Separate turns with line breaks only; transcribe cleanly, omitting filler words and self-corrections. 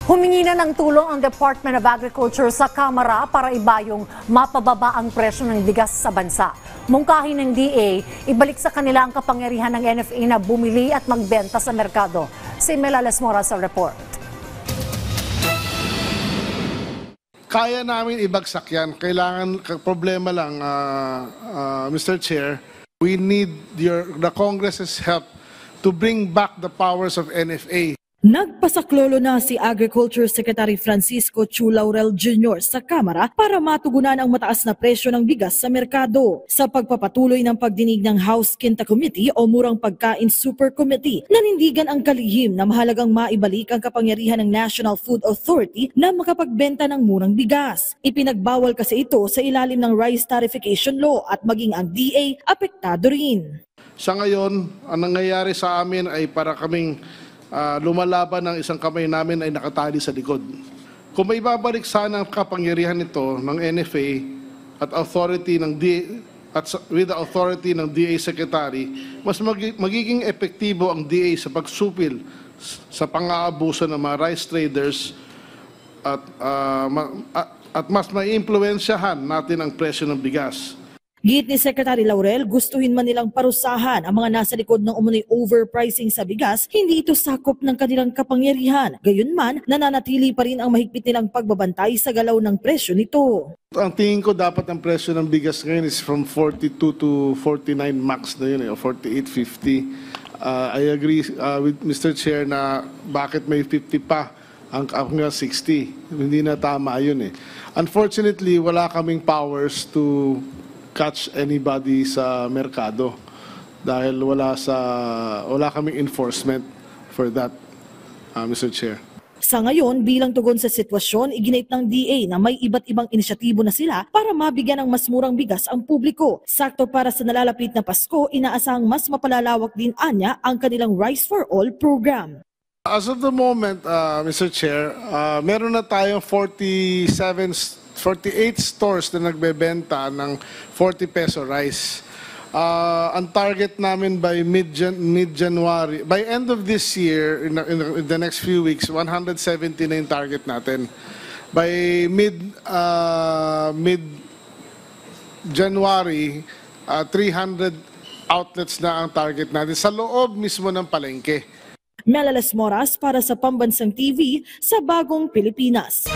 Humingi na ng tulong ang Department of Agriculture sa Kamara para ibayong mapababa ang presyo ng bigas sa bansa. Mungkahi ng DA, ibalik sa kanila ang kapangyarihan ng NFA na bumili at magbenta sa merkado. Si Mel Alasmora sa report.
Kaya namin ibagsak yan. Kailangan, problema lang, Mr. Chair, we need the Congress's help to bring back the powers of NFA.
Nagpasaklolo na si Agriculture Secretary Francisco Chu Laurel Jr. sa Kamara para matugunan ang mataas na presyo ng bigas sa merkado. Sa pagpapatuloy ng pagdinig ng House Quinta Committee o Murang Pagkain Super Committee, nanindigan ang kalihim na mahalagang maibalik ang kapangyarihan ng National Food Authority na makapagbenta ng murang bigas. Ipinagbawal kasi ito sa ilalim ng Rice Tarification Law at maging ang DA apektado rin.
Sa ngayon, ang nangyayari sa amin ay para kaming lumalaban ng isang kamay namin ay nakatali sa likod. Kung may babalik sana ang kapangyarihan nito ng NFA at authority ng DA, at with the authority ng DA Secretary, mas magiging epektibo ang DA sa pagsupil sa pang-aabuso ng mga rice traders at mas maiimpluwensyahan natin ang presyo ng bigas.
Git ni Secretary Laurel, gustuhin man nilang parusahan ang mga nasa likod ng umunoy overpricing sa bigas, hindi ito sakop ng kanilang kapangyarihan. Gayunman, nananatili pa rin ang mahigpit nilang pagbabantay sa galaw ng presyo nito.
Ang tingin ko dapat ang presyo ng bigas ngayon is from 42 to 49 max na yun, o 48.50. I agree with Mr. Chair na bakit may 50 pa ang 60. Hindi na tama yun eh. Unfortunately, wala kaming powers to catch anybody sa merkado dahil wala kaming enforcement for that, Mr. Chair.
Sa ngayon, bilang tugon sa sitwasyon, iginit ng DA na may iba't ibang inisyatibo na sila para mabigyan ng mas murang bigas ang publiko. Sakto para sa nalalapit na Pasko, inaasahang mas mapalalawak din anya ang kanilang Rice for All program.
As of the moment, Mr. Chair, meron na tayong 48 stores na nagbebenta ng 40 peso rice. Ang target namin by mid-January, by end of this year, in the next few weeks, 170 na yung target natin. By mid-January, 300 outlets na ang target natin sa loob mismo ng palengke.
Mel Alasmora para sa Pambansang TV sa Bagong Pilipinas.